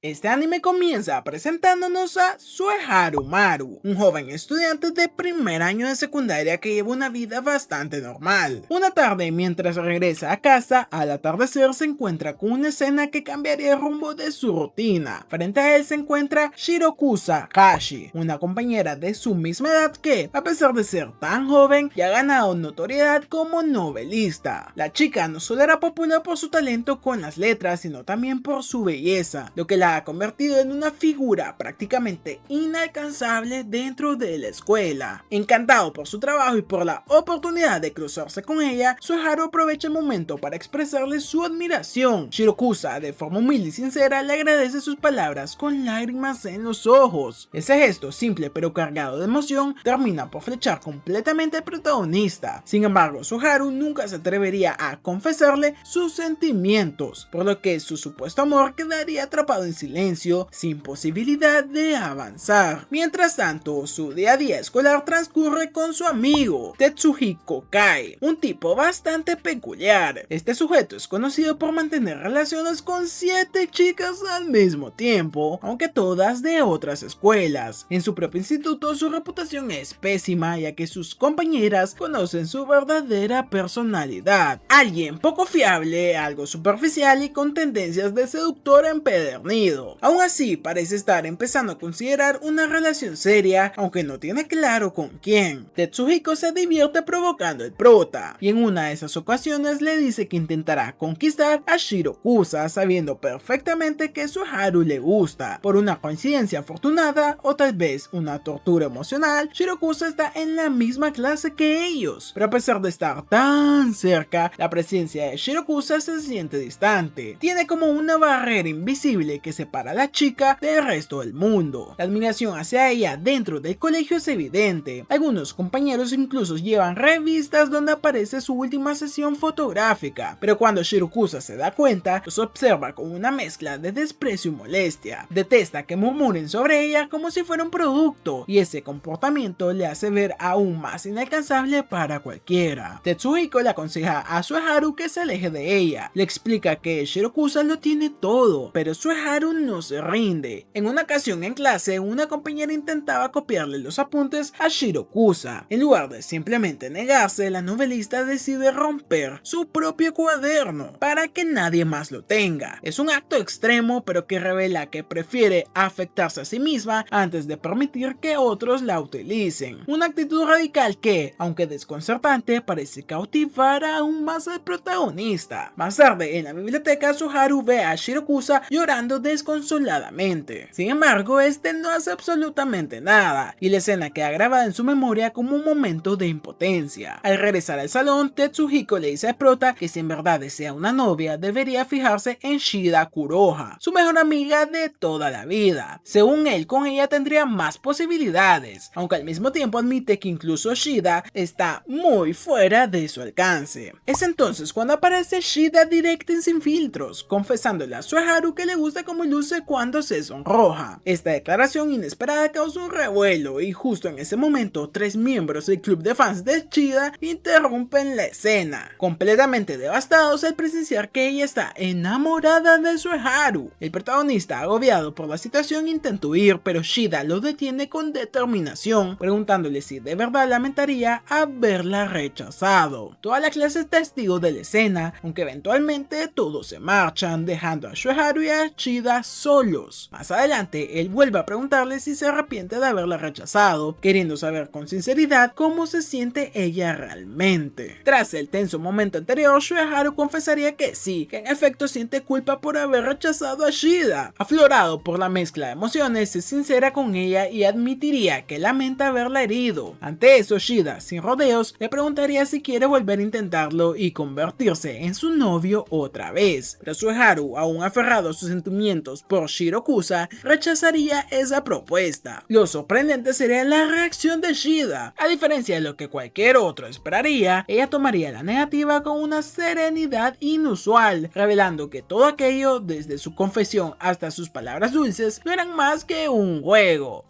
Este anime comienza presentándonos a Sueharu Maru, un joven estudiante de primer año de secundaria que lleva una vida bastante normal. Una tarde, mientras regresa a casa, al atardecer se encuentra con una escena que cambiaría el rumbo de su rutina. Frente a él se encuentra Shirokusa Hashi, una compañera de su misma edad que, a pesar de ser tan joven, ya ha ganado notoriedad como novelista. La chica no solo era popular por su talento con las letras, sino también por su belleza, lo que la ha convertido en una figura prácticamente inalcanzable dentro de la escuela. Encantado por su trabajo y por la oportunidad de cruzarse con ella, Sueharu aprovecha el momento para expresarle su admiración. Shirokusa, de forma humilde y sincera, le agradece sus palabras con lágrimas en los ojos. Ese gesto, simple pero cargado de emoción, termina por flechar completamente al protagonista. Sin embargo, Sueharu nunca se atrevería a confesarle sus sentimientos, por lo que su supuesto amor quedaría atrapado en silencio, sin posibilidad de avanzar. Mientras tanto, su día a día escolar transcurre con su amigo, Tetsuhiko Kai, un tipo bastante peculiar. Este sujeto es conocido por mantener relaciones con 7 chicas al mismo tiempo, aunque todas de otras escuelas. En su propio instituto, su reputación es pésima, ya que sus compañeras conocen su verdadera personalidad. Alguien poco fiable, algo superficial y con tendencias de seductor empedernido. Aún así, parece estar empezando a considerar una relación seria, aunque no tiene claro con quién. Tetsuhiko se divierte provocando el prota, y en una de esas ocasiones le dice que intentará conquistar a Shirokusa, sabiendo perfectamente que Sueharu le gusta. Por una coincidencia afortunada, o tal vez una tortura emocional, Shirokusa está en la misma clase que ellos, pero a pesar de estar tan cerca, la presencia de Shirokusa se siente distante. Tiene como una barrera invisible que separa a la chica del resto del mundo. La admiración hacia ella dentro del colegio es evidente. Algunos compañeros incluso llevan revistas donde aparece su última sesión fotográfica, pero cuando Shirokusa se da cuenta, los observa con una mezcla de desprecio y molestia. Detesta que murmuren sobre ella como si fuera un producto, y ese comportamiento le hace ver aún más inalcanzable para cualquiera. Tetsuhiko le aconseja a Sueharu que se aleje de ella. Le explica que Shirokusa lo tiene todo, pero Sueharu no se rinde. En una ocasión en clase, una compañera intentaba copiarle los apuntes a Shirokusa. En lugar de simplemente negarse, la novelista decide romper su propio cuaderno para que nadie más lo tenga. Es un acto extremo, pero que revela que prefiere afectarse a sí misma antes de permitir que otros la utilicen. Una actitud radical que, aunque desconcertante, parece cautivar aún más al protagonista. Más tarde, en la biblioteca, Sueharu ve a Shirokusa llorando desconsoladamente. Sin embargo, este no hace absolutamente nada, y la escena queda grabada en su memoria como un momento de impotencia. Al regresar al salón, Tetsuhiko le dice al prota que si en verdad desea una novia, debería fijarse en Shida Kuroha, su mejor amiga de toda la vida. Según él, con ella tendría más posibilidades, aunque al mismo tiempo admite que incluso Shida está muy fuera de su alcance. Es entonces cuando aparece Shida directa y sin filtros, confesándole a Sueharu que le gusta cómo luce cuando se sonroja. Esta declaración inesperada causa un revuelo, y justo en ese momento 3 miembros del club de fans de Shida interrumpen la escena, completamente devastados al presenciar que ella está enamorada de Sueharu. El protagonista, agobiado por la situación, intenta huir, pero Shida lo detiene con determinación, preguntándole si de verdad lamentaría haberla rechazado. Toda la clase es testigo de la escena, aunque eventualmente todos se marchan, dejando a Sueharu y a Shida solos. Más adelante, él vuelve a preguntarle si se arrepiente de haberla rechazado, queriendo saber con sinceridad cómo se siente ella realmente. Tras el tenso momento anterior, Sueharu confesaría que sí, que en efecto siente culpa por haber rechazado a Shida. Aflorado por la mezcla de emociones, es sincera con ella y admitiría que lamenta haberla herido. Ante eso, Shida, sin rodeos, le preguntaría si quiere volver a intentarlo y convertirse en su novio otra vez. Pero Sueharu, aún aferrado a sus sentimientos por Shirokusa, rechazaría esa propuesta. Lo sorprendente sería la reacción de Shida. A diferencia de lo que cualquier otro esperaría, ella tomaría la negativa con una serenidad inusual, revelando que todo aquello, desde su confesión hasta sus palabras dulces, no eran más que un juego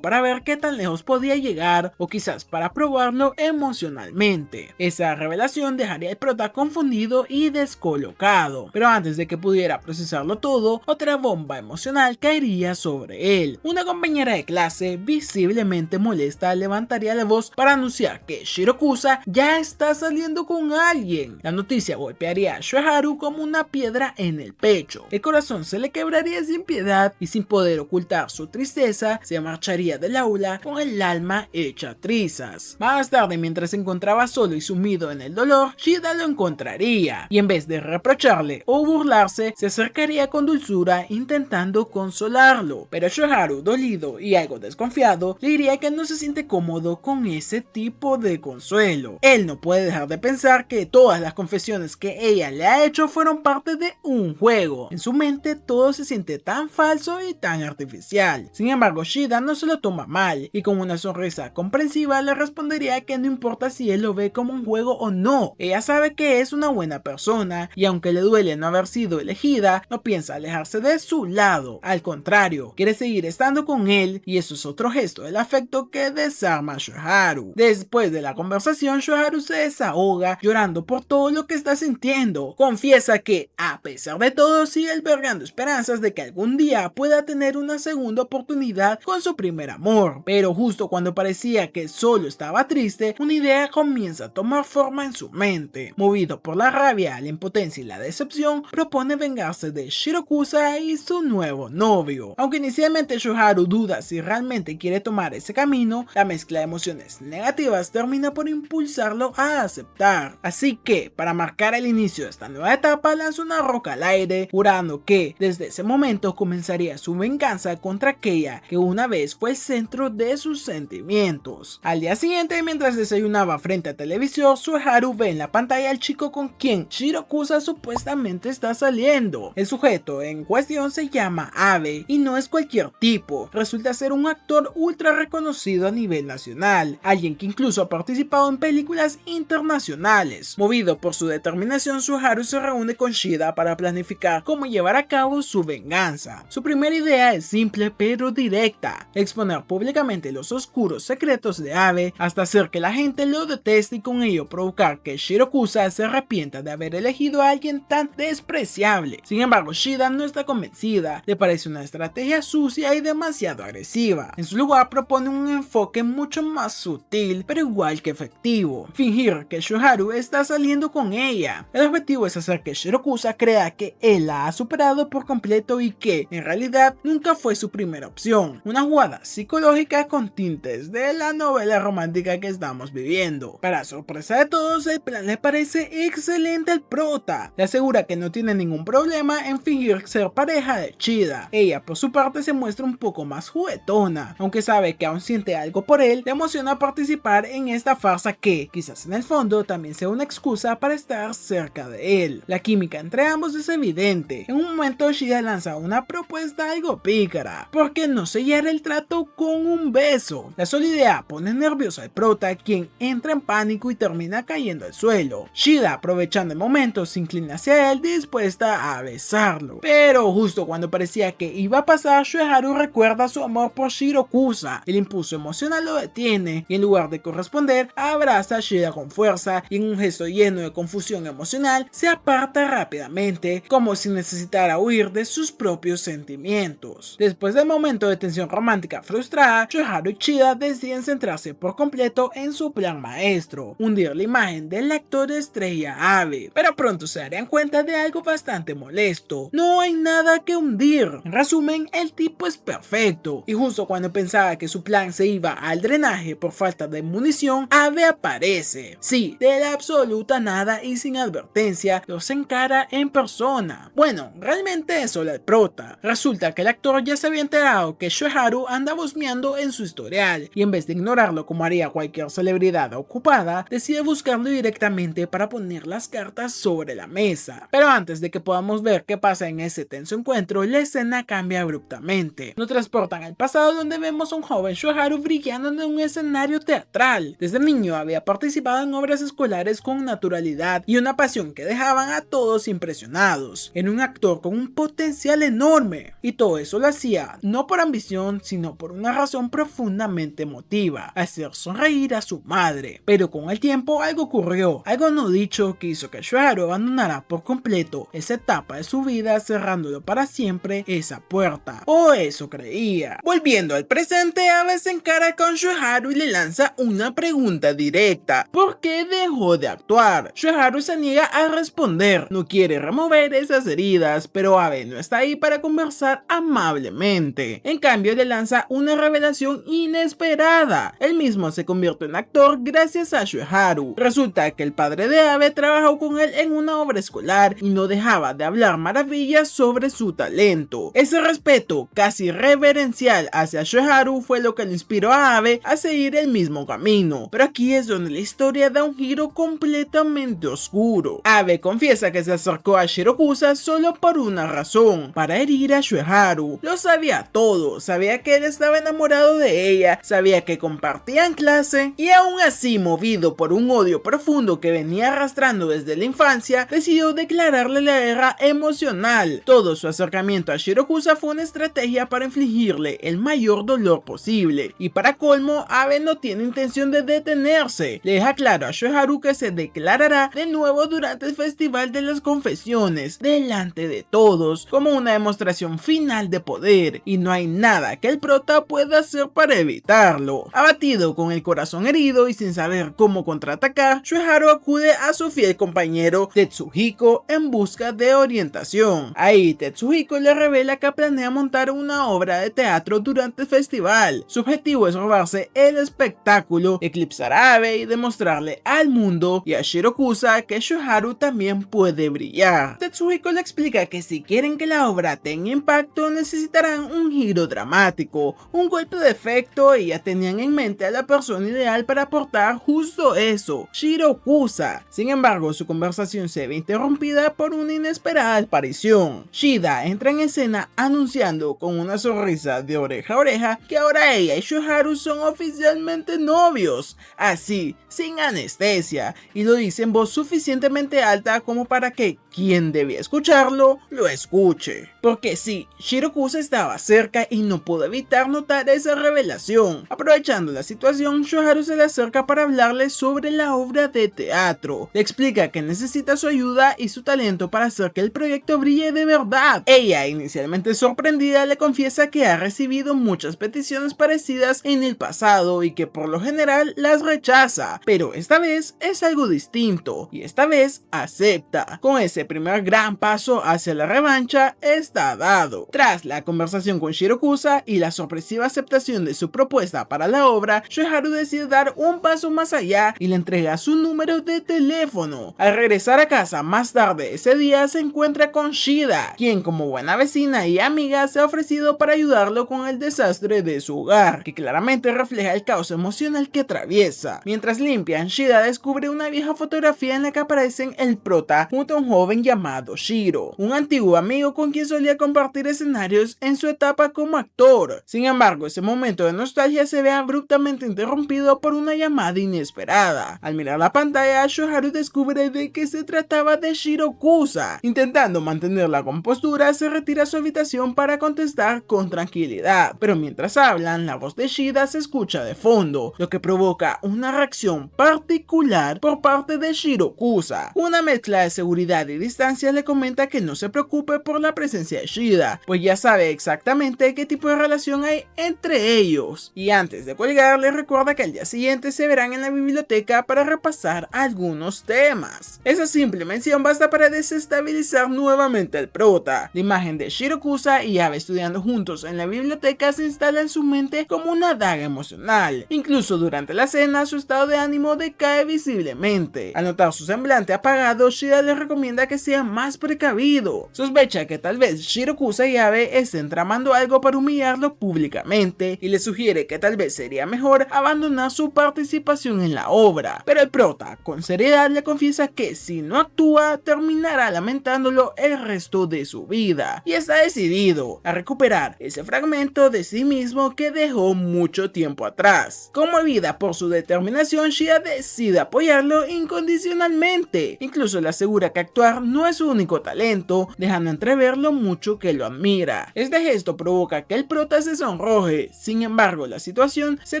para ver qué tan lejos podía llegar, o quizás para probarlo emocionalmente. Esa revelación dejaría al prota confundido y descolocado, pero antes de que pudiera procesarlo todo, otra verdadera bomba emocional caería sobre él. Una compañera de clase, visiblemente molesta, levantaría la voz para anunciar que Shirokusa ya está saliendo con alguien. La noticia golpearía a Shoharu como una piedra en el pecho. El corazón se le quebraría sin piedad y, sin poder ocultar su tristeza, se marcharía del aula con el alma hecha trizas. Más tarde, mientras se encontraba solo y sumido en el dolor, Shida lo encontraría y, en vez de reprocharle o burlarse, se acercaría con dulzura intentando consolarlo. Pero Shoharu, dolido y algo desconfiado, le diría que no se siente cómodo con ese tipo de consuelo. Él no puede dejar de pensar que todas las confesiones que ella le ha hecho fueron parte de un juego. En su mente todo se siente tan falso y tan artificial. Sin embargo, Shida no se lo toma mal y, con una sonrisa comprensiva, le respondería que no importa si él lo ve como un juego o no. Ella sabe que es una buena persona y, aunque le duele no haber sido elegida, no piensa alejarse de su lado. Al contrario, quiere seguir estando con él, y eso es otro gesto del afecto que desarma a Shoharu. Después de la conversación, Shoharu se desahoga llorando por todo lo que está sintiendo. Confiesa que, a pesar de todo, sigue albergando esperanzas de que algún día pueda tener una segunda oportunidad con su primer amor. Pero justo cuando parecía que solo estaba triste, una idea comienza a tomar forma en su mente. Movido por la rabia, la impotencia y la decepción, propone vengarse de Shirokusa y su nuevo novio. Aunque inicialmente Shoharu duda si realmente quiere tomar ese camino, la mezcla de emociones negativas termina por impulsarlo a aceptar. Así que, para marcar el inicio de esta nueva etapa, lanza una roca al aire, jurando que desde ese momento comenzaría su venganza contra aquella que una vez fue el centro de sus sentimientos. Al día siguiente, mientras desayunaba frente a televisor, Shoharu ve en la pantalla al chico con quien Shirokusa supuestamente está saliendo. El sujeto en cuestión se llama Abe y no es cualquier tipo. Resulta ser un actor ultra reconocido a nivel nacional, alguien que incluso ha participado en películas internacionales. Movido por su determinación, Shoharu se reúne con Shida para planificar cómo llevar a cabo su venganza. Su primera idea es simple pero directa: exponer públicamente los oscuros secretos de Abe hasta hacer que la gente lo deteste y con ello provocar que Shirokusa se arrepienta de haber elegido a alguien tan despreciable. Sin embargo, Shida no está convencida, le parece una estrategia sucia y demasiado agresiva. En su lugar, propone un enfoque mucho más sutil pero igual que efectivo: fingir que Shoharu está saliendo con ella. El objetivo es hacer que Shirokusa crea que él la ha superado por completo y que, en realidad, nunca fue su primera opción. Una jugada psicológica con tintes de la novela romántica que estamos viviendo. Para sorpresa de todos, el plan le parece excelente al prota. Le asegura que no tiene ningún problema en fingir ser pareja de Shida. Ella, por su parte, se muestra un poco más juguetona. Aunque sabe que aún siente algo por él, le emociona participar en esta farsa que, quizás en el fondo, también sea una excusa para estar cerca de él. La química entre ambos es evidente. En un momento, Shida lanza una propuesta algo pícara: ¿por qué no sellar el trato con un beso? La sola idea pone nervioso al prota, quien entra en pánico y termina cayendo al suelo. Shida, aprovechando el momento, se inclina hacia él dispuesta a besarlo. Pero justo cuando parecía que iba a pasar, Shoharu recuerda su amor por Shirokusa. El impulso emocional lo detiene y, en lugar de corresponder, abraza a Shida con fuerza y, en un gesto lleno de confusión emocional, se aparta rápidamente, como si necesitara huir de sus propios sentimientos. Después del momento de tensión romántica frustrada, Shoharu y Shida deciden centrarse por completo en su plan maestro: hundir la imagen del actor estrella Abe. Pero pronto se darían cuenta de algo bastante molesto: no hay nada que hundir. En resumen, el tipo es perfecto, y justo cuando pensaba que su plan se iba al drenaje por falta de munición, Abe aparece. Sí, de la absoluta nada y sin advertencia, los encara en persona. Bueno, realmente es solo el prota. Resulta que el actor ya se había enterado que Shoharu anda husmeando en su historial, y en vez de ignorarlo como haría cualquier celebridad ocupada, decide buscarlo directamente para poner las cartas sobre la mesa. Pero antes de que podamos ver qué pasa en ese tenso encuentro, la escena cambia abruptamente. Nos transportan al pasado, donde vemos a un joven Shoharu brillando en un escenario teatral. Desde niño había participado en obras escolares con naturalidad y una pasión que dejaban a todos impresionados. Era un actor con un potencial enorme, y todo eso lo hacía no por ambición, sino por una razón profundamente emotiva: hacer sonreír a su madre. Pero con el tiempo algo ocurrió, algo no dicho, que hizo que Shoharu abandonara por completo esa etapa de su vida, cerrando la cerrado para siempre esa puerta, o eso creía. Volviendo al presente, Abe se encara con Shueharu y le lanza una pregunta directa: ¿por qué dejó de actuar? Shueharu se niega a responder, no quiere remover esas heridas, pero Abe no está ahí para conversar amablemente. En cambio, le lanza una revelación inesperada: él mismo se convierte en actor gracias a Shueharu. Resulta que el padre de Abe trabajó con él en una obra escolar y no dejaba de hablar maravillas sobre su talento. Ese respeto casi reverencial hacia Shueharu fue lo que le inspiró a Abe a seguir el mismo camino. Pero aquí es donde la historia da un giro completamente oscuro. Abe confiesa que se acercó a Shirokusa solo por una razón: para herir a Shueharu. Lo sabía todo, sabía que él estaba enamorado de ella, sabía que compartían clase, y aún así, movido por un odio profundo que venía arrastrando desde la infancia, decidió declararle la guerra emocional. Todo su acercamiento a Shirokusa fue una estrategia para infligirle el mayor dolor posible, y para colmo, Abe no tiene intención de detenerse. Le deja claro a Shueharu que se declarará de nuevo durante el Festival de las Confesiones, delante de todos, como una demostración final de poder, y no hay nada que el prota pueda hacer para evitarlo. Abatido, con el corazón herido y sin saber cómo contraatacar, Shueharu acude a su fiel compañero Tetsuhiko en busca de orientación. Ahí Tetsuhiko le revela que planea montar una obra de teatro durante el festival. Su objetivo es robarse el espectáculo, eclipsar a Abe y demostrarle al mundo y a Shirokusa que Shueharu también puede brillar. Tetsuhiko le explica que si quieren que la obra tenga impacto necesitarán un giro dramático, un golpe de efecto, y ya tenían en mente a la persona ideal para aportar justo eso: Shirokusa. Sin embargo, su conversación se ve interrumpida por una inesperada aparición. Shida entra en escena anunciando con una sonrisa de oreja a oreja que ahora ella y Shueharu son oficialmente novios, así, sin anestesia, y lo dice en voz suficientemente alta como para que quien debía escucharlo lo escuche. Porque sí, Shirokusa estaba cerca y no pudo evitar notar esa revelación. Aprovechando la situación, Shueharu se le acerca para hablarle sobre la obra de teatro. Le explica que necesita su ayuda y su talento para hacer que el proyecto brille de verdad. Ella, inicialmente sorprendida, le confiesa que ha recibido muchas peticiones parecidas en el pasado y que por lo general las rechaza, pero esta vez es algo distinto y esta vez acepta. Con ese primer gran paso hacia la revancha está dado. Tras la conversación con Shirokusa y la sorpresiva aceptación de su propuesta para la obra, Shueharu decide dar un paso más allá y le entrega su número de teléfono. Al regresar a casa más tarde ese día, se encuentra con Shida, quien como buena vecina y amiga se ha ofrecido para ayudarlo con el desastre de su hogar, que claramente refleja el caos emocional que atraviesa. Mientras limpian, Shida descubre una vieja fotografía en la que aparecen el prota junto a un joven llamado Shiro, un antiguo amigo con quien solía compartir escenarios en su etapa como actor. Sin embargo, ese momento de nostalgia se ve abruptamente interrumpido por una llamada inesperada. Al mirar la pantalla, Shueharu descubre de que se trataba de Shirokusa. Intentando mantener la compostura, se retira a su habitación para contestar con tranquilidad, pero mientras hablan, la voz de Shida se escucha de fondo, lo que provoca una reacción particular por parte de Shirokusa. Una mezcla de seguridad y distancia le comenta que no se preocupe por la presencia de Shida, pues ya sabe exactamente qué tipo de relación hay entre ellos. Y antes de colgar, les recuerda que al día siguiente se verán en la biblioteca para repasar algunos temas. Esa simple mención basta para desestabilizar nuevamente al prota. La imagen de Shirokusa y Abe estudiando juntos en la biblioteca se instala en su mente como una daga emocional. Incluso durante la cena, su estado de ánimo decae visiblemente. Al notar su semblante apagado, Shida le recomienda que sea más precavido. Sospecha que tal vez Shirokusa y Abe estén tramando algo para humillarlo públicamente y le sugiere que tal vez sería mejor abandonar su participación en la obra. Pero el prota, con seriedad, le confiesa que si no actúa, terminará lamentándolo el resto de su vida, y está decidido a recuperar ese fragmento de sí mismo que dejó mucho tiempo atrás. Conmovida por su determinación, Shida decide apoyarlo incondicionalmente. Incluso le asegura que actuar no es su único talento, dejando entrever lo mucho que lo admira. Este gesto provoca que el prota se sonroje. Sin embargo, la situación se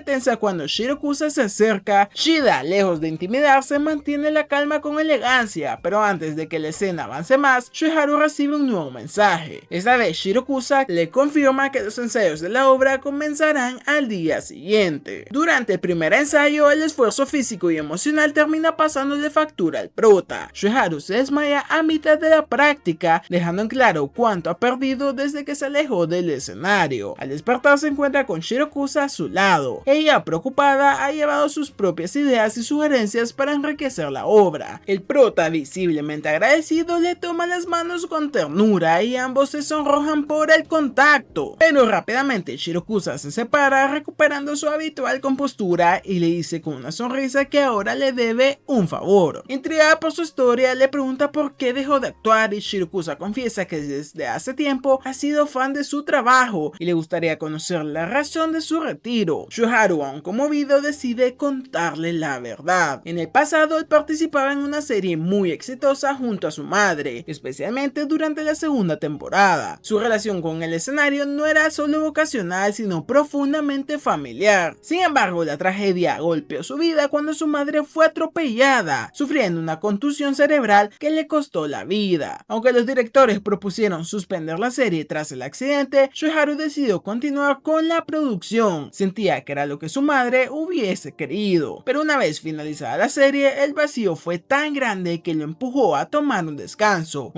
tensa cuando Shirakusa se acerca. Shida, lejos de intimidarse, mantiene la calma con elegancia, pero antes de que la escena avance más, Shueharu recibe un nuevo mensaje. Esta vez Shirakusa le confirma que los ensayos de la obra comenzarán al día siguiente. Durante el primer ensayo, el esfuerzo físico y emocional termina pasándole factura al prota. Shueharu se desmaya a mitad de la práctica, dejando en claro cuánto ha perdido desde que se alejó del escenario. Al despertar se encuentra con Shirakusa a su lado. Ella, preocupada, ha llevado sus propias ideas y sugerencias para enriquecer la obra. El prota, visiblemente agradecido, le toma las manos con ternura y ambos se sonrojan por el contacto. Pero rápidamente Shirakusa se separa, recuperando su habitual compostura, y le dice con una sonrisa que ahora le debe un favor. Intrigada por su historia, le pregunta por qué dejó de actuar y Shirakusa confiesa que desde hace tiempo ha sido fan de su trabajo y le gustaría conocer la razón de su retiro. Shueharu, aún conmovido, decide contarle la verdad. En el pasado, él participaba en una serie muy exitosa junto a su madre, especialmente durante la segunda temporada. Su relación con el escenario no era solo ocasional, sino profundamente familiar. Sin embargo, la tragedia golpeó su vida cuando su madre fue atropellada, sufriendo una contusión cerebral que le costó la vida. Aunque los directores propusieron suspender la serie tras el accidente, Shueharu decidió continuar con la producción. Sentía que era lo que su madre hubiese querido. Pero una vez finalizada la serie, el vacío fue tan grande que lo empujó a tomar un descanso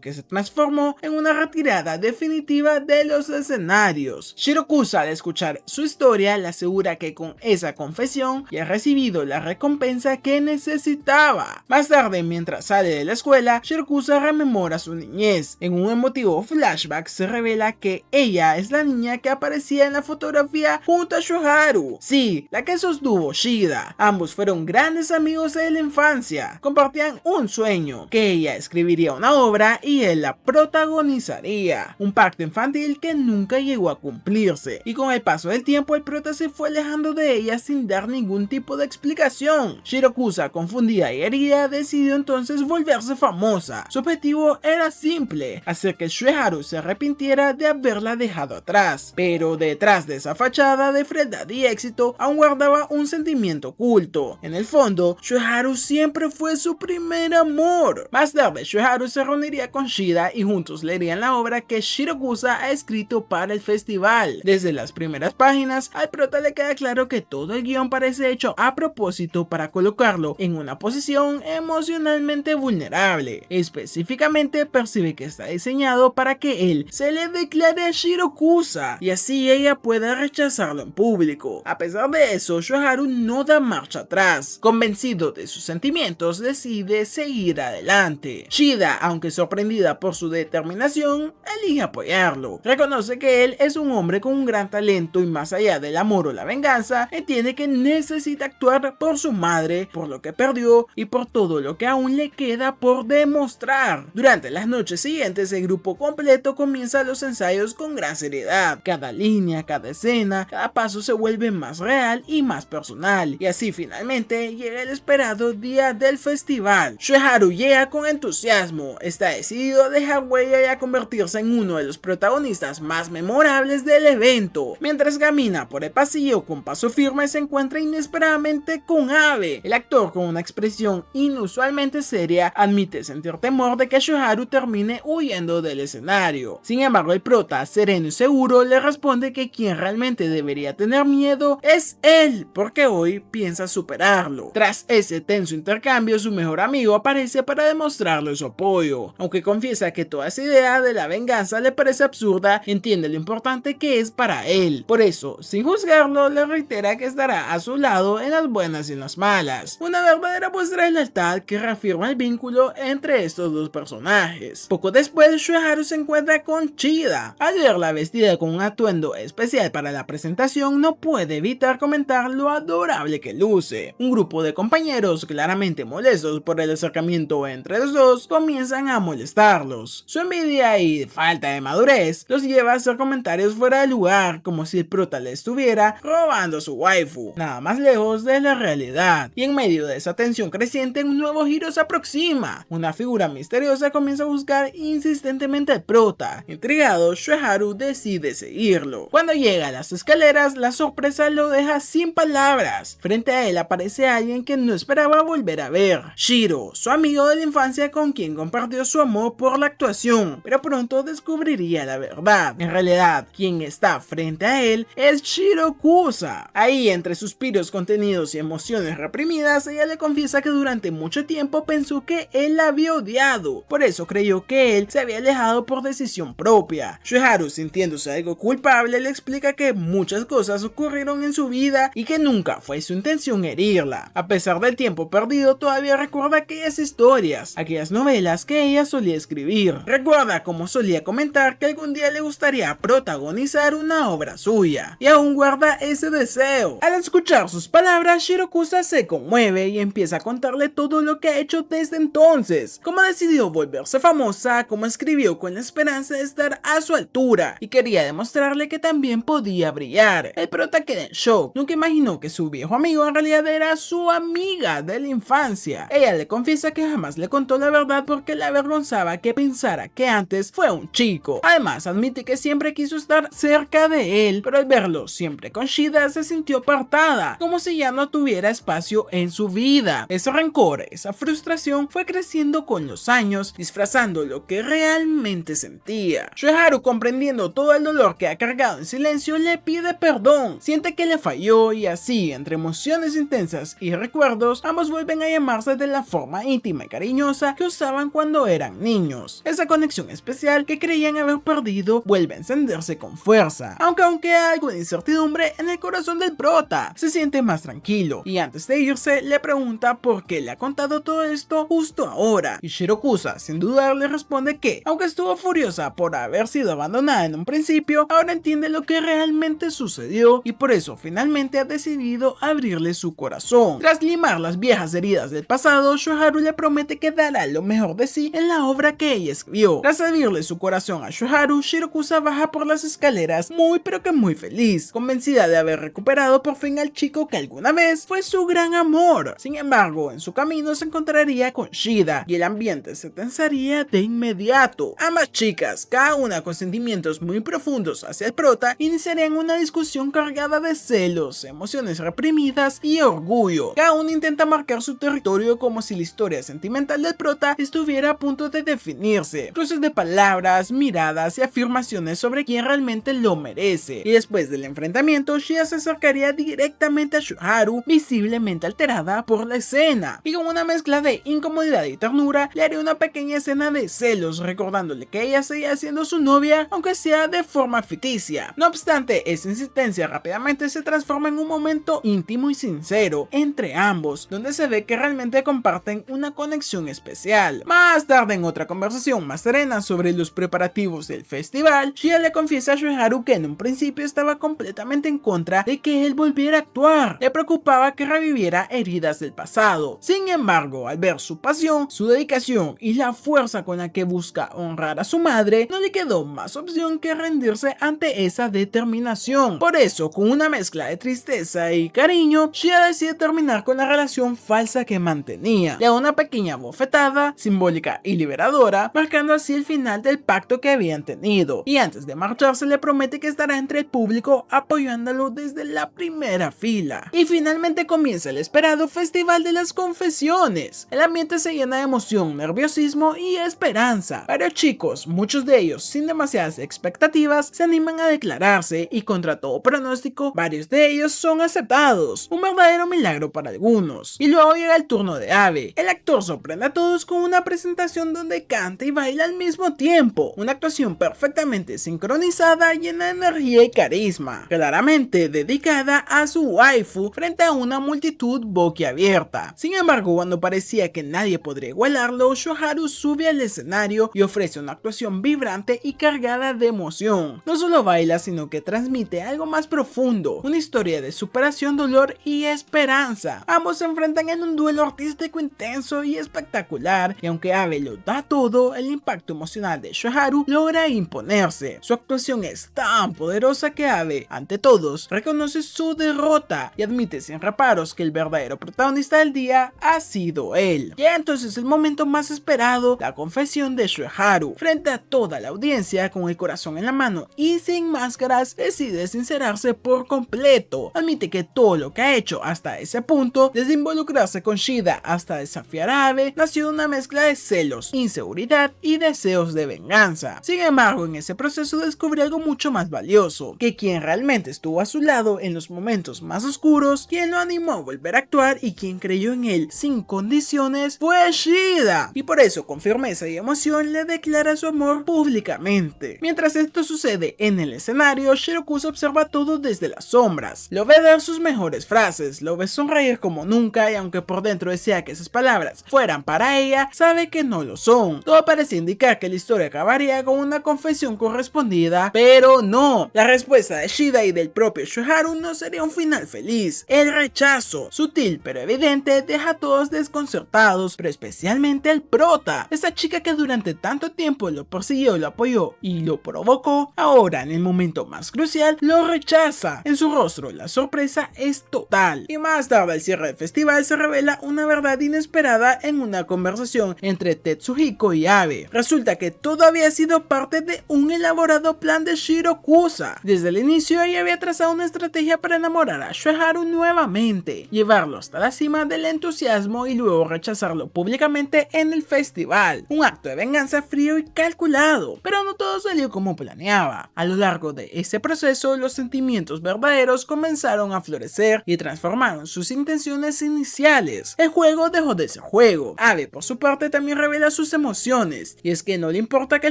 que se transformó en una retirada definitiva de los escenarios. Shirakusa, al escuchar su historia, le asegura que con esa confesión ya ha recibido la recompensa que necesitaba. Más tarde, mientras sale de la escuela, Shirakusa rememora su niñez. En un emotivo flashback se revela que ella es la niña que aparecía en la fotografía junto a Shueharu. Sí, la que sostuvo Shida. Ambos fueron grandes amigos de la infancia. Compartían un sueño, que ella escribiría una obra y él la protagonizaría. Un pacto infantil que nunca llegó a cumplirse. Y con el paso del tiempo, el prota se fue alejando de ella sin dar ningún tipo de explicación. Shirakusa, confundida y herida, decidió entonces volverse famosa. Su objetivo era simple: hacer que Shueharu se arrepintiera de haberla dejado atrás. Pero detrás de esa fachada de frialdad y éxito, aún guardaba un sentimiento oculto. En el fondo, Shueharu siempre fue su primer amor. Más tarde, Shueharu se reuniría con Shida y juntos leerían la obra que Shirakusa ha escrito para el festival. Desde las primeras páginas, al prota le queda claro que todo el guión parece hecho a propósito para colocarlo en una posición emocionalmente vulnerable. Específicamente, percibe que está diseñado para que él se le declare a Shirakusa y así ella pueda rechazarlo en público. A pesar de eso, Shueharu no da marcha atrás. Convencido de sus sentimientos, decide seguir adelante. Shida, aunque sorprendida por su determinación, elige apoyarlo. Reconoce que él es un hombre con un gran talento y más allá del amor o la venganza, entiende que necesita actuar por su madre, por lo que perdió y por todo lo que aún le queda por demostrar. Durante las noches siguientes, el grupo completo comienza los ensayos con gran seriedad. Cada línea, cada escena, cada paso se vuelve más real y más personal, y así finalmente llega el esperado día del festival. Shueharu llega con entusiasmo, está decidido a dejar huella y a convertirse en uno de los protagonistas más memorables del evento. Mientras camina por el pasillo con paso firme, se encuentra inesperadamente con Abe. El actor, con una expresión inusualmente seria, admite sentir temor de que Shueharu termine huyendo del escenario. Sin embargo, el prota, sereno y seguro, le responde que quien realmente debería tener miedo es él, porque hoy piensa superarlo. Tras ese tenso intercambio, su mejor amigo aparece para demostrarle su apoyo. Aunque confiesa que toda esa idea de la venganza le parece absurda, entiende lo importante que es para él. Por eso, sin juzgarlo, le reitera que estará a su lado en las buenas y en las malas. Una verdadera muestra de lealtad que reafirma el vínculo entre estos dos personajes. Poco después, Shueharu se encuentra con Shida. Al verla vestida con un atuendo especial para la presentación, no puede evitar comentar lo adorable que luce. Un grupo de compañeros, claramente molestos por el acercamiento entre los dos, comienzan a molestarlos. Su envidia y falta de madurez los lleva a hacer comentarios fuera de lugar, como si el prota le estuviera robando su waifu, nada más lejos de la realidad. Y en medio de esa tensión creciente, un nuevo giro se aproxima. escena. Una figura misteriosa comienza a buscar insistentemente al prota. Intrigado, Shueharu decide seguirlo. Cuando llega a las escaleras, la sorpresa lo deja sin palabras. Frente a él aparece alguien que no esperaba volver a ver: Shiro, su amigo de la infancia con quien compartió su amor por la actuación, pero pronto descubriría la verdad. En realidad, quien está frente a él es Shirokusa. Ahí, entre suspiros contenidos y emociones reprimidas, ella le confiesa que durante mucho tiempo pensó que él la había odiado, por eso creyó que él se había alejado por decisión propia. Shueharu, sintiéndose algo culpable, le explica que muchas cosas ocurrieron en su vida y que nunca fue su intención herirla. A pesar del tiempo perdido, todavía recuerda aquellas historias, aquellas novelas que ella solía escribir. Recuerda cómo solía comentar que algún día le gustaría protagonizar una obra suya, y aún guarda ese deseo. Al escuchar sus palabras, Shirokusa se conmueve y empieza a contarle todo lo que ha hecho desde entonces, cómo decidió volverse famosa, cómo escribió con la esperanza de estar a su altura y quería demostrarle que también podía brillar. El prota queda en shock, nunca imaginó que su viejo amigo en realidad era su amiga de la infancia. Ella le confiesa que jamás le contó la verdad porque le avergonzaba que pensara que antes fue un chico. Además, admite que siempre quiso estar cerca de él, pero al verlo siempre con Shida se sintió apartada, como si ya no tuviera espacio en su vida. Ese rencor, esa frustración fue creciendo con los años, disfrazando lo que realmente sentía. Shueharu, comprendiendo todo el dolor que ha cargado en silencio, le pide perdón, siente que le falló y así, entre emociones intensas y recuerdos, ambos vuelven a llamarse de la forma íntima y cariñosa que usaban cuando eran niños. Esa conexión especial que creían haber perdido vuelve a encenderse con fuerza, aunque hay algo de incertidumbre en el corazón del prota. Se siente más tranquilo y antes de irse le pregunta por qué le ha contado todo esto justo ahora, y Shirokusa, sin dudar, le responde que, aunque estuvo furiosa por haber sido abandonada en un principio, ahora entiende lo que realmente sucedió y por eso finalmente ha decidido abrirle su corazón. Tras limar las viejas heridas del pasado, Shueharu le promete que dará lo mejor de sí en la obra que ella escribió. Tras abrirle su corazón a Shueharu, Shirokusa baja por las escaleras muy pero que muy feliz, convencida de haber recuperado por fin al chico que alguna vez fue su gran amor. Sin embargo, en su camino se encontraría con Shida y el ambiente se tensaría de inmediato. Ambas chicas, cada una con sentimientos muy profundos hacia el prota, iniciarían una discusión cargada de celos, emociones reprimidas y orgullo. Cada uno intenta marcar su territorio como si la historia sentimental del prota estuviera a punto de definirse. Cruces de palabras, miradas y afirmaciones sobre quién realmente lo merece. Y después del enfrentamiento, Shida se acercaría directamente a Shueharu, visiblemente alterada por la escena, y con una mezcla de incomodidad y ternura le haría una pequeña escena de celos, recordándole que ella seguía siendo su novia, aunque sea de forma ficticia. No obstante, esa insistencia rápidamente se transforma en un momento íntimo y sincero entre ambos, donde se ve que realmente comparten una conexión especial. Más tarde, en otra conversación más serena sobre los preparativos del festival, Shida le confiesa a Shueharu que en un principio estaba completamente en contra de que él volviera a actuar. Le preocupaba que reviviera heridas del pasado. Sin embargo, al ver su pasión, su dedicación y la fuerza con la que busca honrar a su madre, no le quedó más opción que rendirse ante esa determinación. Por eso, con una mezcla de tristeza y cariño, Shida decide terminar con la relación falsa que mantenía. Le da una pequeña bofetada, simbólica y liberadora, marcando así el final del pacto que habían tenido. Y antes de marcharse le promete que estará entre el público apoyándolo desde la primera fila. Y finalmente comienza el esperado Festival de las Confesiones. El ambiente se llena de emoción, nerviosismo y esperanza. Varios chicos, muchos de ellos sin demasiadas expectativas, se animan a declararse y contra todo pronóstico, varios de ellos son aceptados. Un verdadero milagro para algunos. Y luego llega el turno de Abe. El actor sorprende a todos con una presentación donde canta y baila al mismo tiempo. Una actuación perfectamente sincronizada, llena de energía y carisma, claramente dedicada a su waifu frente a una multitud boquiabierta. Sin embargo, cuando parecía que nadie podría igualarlo, Shueharu sube al escenario y ofrece una actuación vibrante y cargada de emoción. No solo baila, sino que transmite algo más profundo, una historia de superación, dolor y esperanza. Ambos se enfrentan en un duelo artístico intenso y espectacular, y aunque Abe lo da todo, el impacto emocional de Shueharu logra imponerse. Su actuación es tan poderosa que Abe, ante todos, reconoce su derrota y admite sin reparos que el verdadero protagonista del día ha sido él. Ya entonces es el momento más esperado, la confesión de Shueharu. Frente a toda la audiencia, con el corazón en la mano y sin máscaras, decide sincerarse por completo. Admite que todo lo que ha hecho hasta ese punto, desde involucrarse con Shida hasta desafiar a Abe, nació de una mezcla de celos, inseguridad y deseos de venganza. Sin embargo, en ese proceso descubrió algo mucho más valioso, que quien realmente estuvo a su lado en los momentos más oscuros, quien lo animó a volver a actuar y quien creyó en él sin condiciones, fue Shida. Y por eso, con firmeza y emoción, le declara su amor públicamente. Mientras esto sucede en el escenario, Shirakusa observa todo desde las sombras. Lo ve dar sus mejores frases, lo ve sonreír como nunca, y aunque por dentro desea que esas palabras fueran para ella, sabe que no lo son. Todo parece indicar que la historia acabaría con una confesión correspondida, pero no. La respuesta de Shida y del propio Shueharu no sería un final feliz. El rechazo, sutil pero evidente, deja a todos desconcertados, pero especialmente al prota. Esa chica que durante tanto tiempo lo persiguió, lo apoyó y lo provocó, ahora en el momento más crucial lo rechaza. En su rostro la sorpresa es total. Y más tarde al cierre del festival se revela una verdad inesperada en una conversación entre Tetsuhiko y Abe. Resulta que todo había sido parte de un elaborado plan de Shirakusa. Desde el inicio ella había trazado una estrategia para enamorar a Shueharu nuevamente, llevarlo hasta la cima del entusiasmo y luego rechazarlo públicamente en el festival. Un acto de venganza frío y calculado, pero no todo salió como planeaba. A lo largo de ese proceso, los sentimientos verdaderos comenzaron a florecer y transformaron sus intenciones iniciales. El juego dejó de ser juego. Abe, por su parte, también revela sus emociones, y es que no le importa que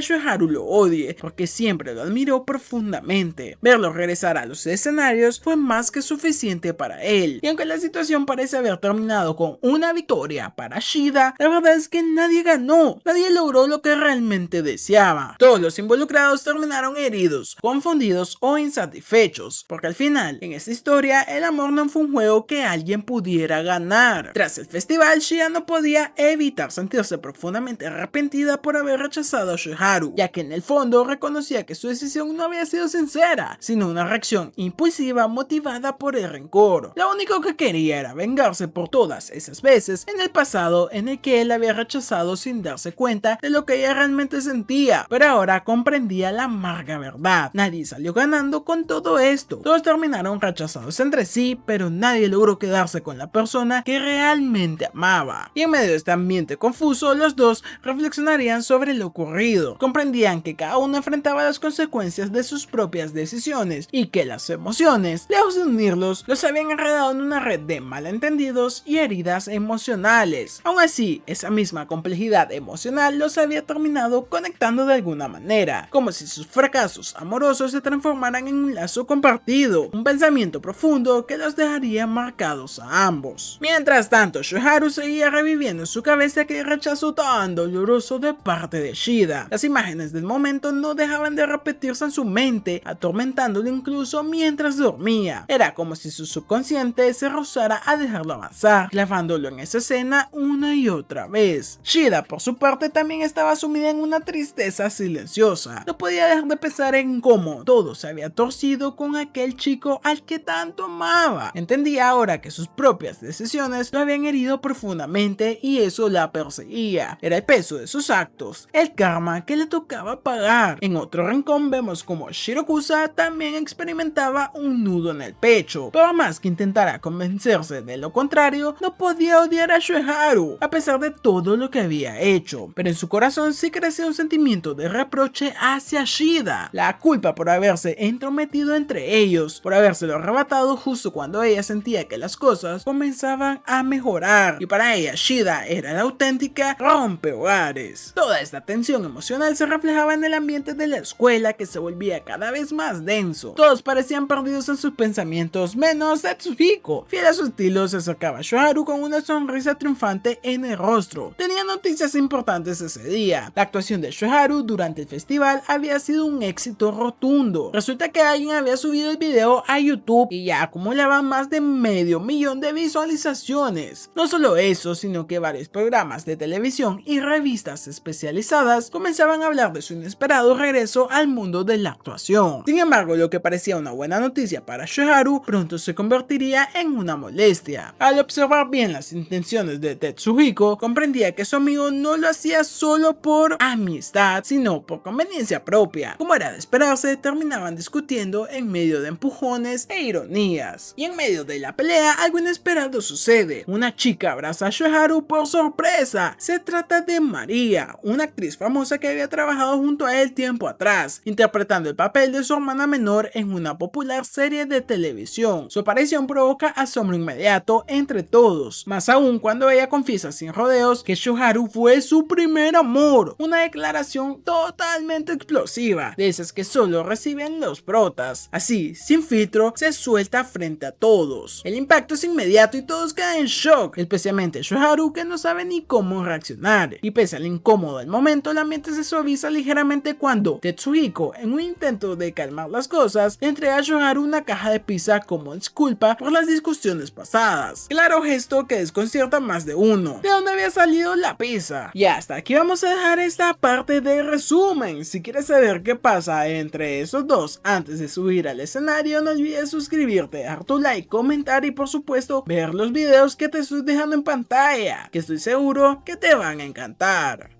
Shueharu lo odie, porque siempre lo admiró profundamente. Verlo regresar a los escenarios fue más que suficiente para él, y aunque la situación parece haber terminado con una victoria para Shida, la verdad es que nadie ganó, nadie logró lo que realmente deseaba. Todos los involucrados terminaron heridos, confundidos o insatisfechos, porque al final, en esta historia, el amor no fue un juego que alguien pudiera ganar. Tras el festival, Shida no podía evitar sentirse profundamente arrepentida por haber rechazado a Shueharu, ya que en el fondo reconocía que su decisión no había sido sincera, sino una reacción impulsiva motivada por el rencor. Lo único que quería era vengarse por todas esas veces en el pasado en el que él había rechazado sin darse cuenta de lo que ella realmente sentía, pero ahora comprendía la amarga verdad. Nadie salió ganando con todo esto. Todos terminaron rechazados entre sí, pero nadie logró quedarse con la persona que realmente amaba. Y en medio de este ambiente confuso, los dos reflexionarían sobre lo ocurrido. Comprendían que cada uno enfrentaba las consecuencias de sus propias decisiones y que las emociones, lejos de unirlos, los habían enredado en una red de malentendidos y heridas emocionales. Aún así, esa misma complejidad emocional los había terminado conectando de alguna manera, como si sus fracasos amorosos se transformaran en un lazo compartido, un pensamiento profundo que los dejaría marcados a ambos. Mientras tanto, Shueharu seguía reviviendo en su cabeza aquel rechazo tan doloroso de parte de Shida. Las imágenes del momento no dejaban de repetirse en su mente, atormentándolo incluso mientras dormía. Era como si su subconsciente se rehusara a dejarlo avanzar, clavándolo en esa escena una y otra vez. Shida, por su parte, también estaba sumida en una tristeza silenciosa. No podía dejar de pensar en cómo todo se había torcido con aquel chico al que tanto amaba. Entendía ahora que sus propias decisiones lo habían herido profundamente y eso la perseguía. Era el peso de sus actos, el karma que le tocaba pagar. En otro rincón vemos como Shirakusa también experimentaba un nudo en el pecho. Por más que intentara convencerse de lo contrario, no podía odiar a Shueharu, a pesar de todo lo que había hecho. Pero en su corazón sí crecía un sentimiento de reproche hacia Shida. La culpa por haberse entrometido entre ellos, por habérselo arrebatado justo cuando ella sentía que las cosas comenzaban a mejorar. Y para ella, Shida era la auténtica rompehogares. Toda esta tensión emocional se reflejaba en el ambiente de la escuela, que se volvía cada vez más denso. Todos parecían perdidos en sus pensamientos, menos Tetsuhiko. Fiel a su estilo, se acercaba a Shueharu con una sonrisa triunfante en el rostro. Tenía noticias importantes ese día. La actuación de Shueharu durante el festival había sido un éxito rotundo. Resulta que alguien había subido el video a YouTube y ya acumulaba más de 500,000 de visualizaciones. No solo eso, sino que varios programas de televisión y revistas especializadas comenzaban a hablar de su inesperado regreso al mundo de la actuación. Sin embargo, lo que parecía una buena noticia para Shueharu pronto se convertiría en una molestia. Al observar bien las intenciones de Tetsuhiko, Tsuhiko comprendía que su amigo no lo hacía solo por amistad, sino por conveniencia propia. Como era de esperarse, terminaban discutiendo en medio de empujones e ironías. Y en medio de la pelea, algo inesperado sucede. Una chica abraza a Shoharu por sorpresa. Se trata de María, una actriz famosa que había trabajado junto a él tiempo atrás, interpretando el papel de su hermana menor en una popular serie de televisión. Su aparición provoca asombro inmediato entre todos, más aún cuando ella confiesa sin rodeos que Shoharu fue su primer amor. Una declaración totalmente explosiva, de esas que solo reciben los protas. Así, sin filtro, se suelta frente a todos. El impacto es inmediato y todos quedan en shock, especialmente Shoharu, que no sabe ni cómo reaccionar. Y pese al incómodo del momento, el ambiente se suaviza ligeramente cuando Tetsuhiko, en un intento de calmar las cosas, le entrega a Shoharu una caja de pizza como disculpa por las discusiones pasadas. Claro gesto que desconcierta a más de uno. ¿De dónde había salido la pizza? Y hasta aquí vamos a dejar esta parte de resumen. Si quieres saber qué pasa entre esos dos antes de subir al escenario, no olvides suscribirte, dejar tu like, comentar y por supuesto ver los videos que te estoy dejando en pantalla, que estoy seguro que te van a encantar.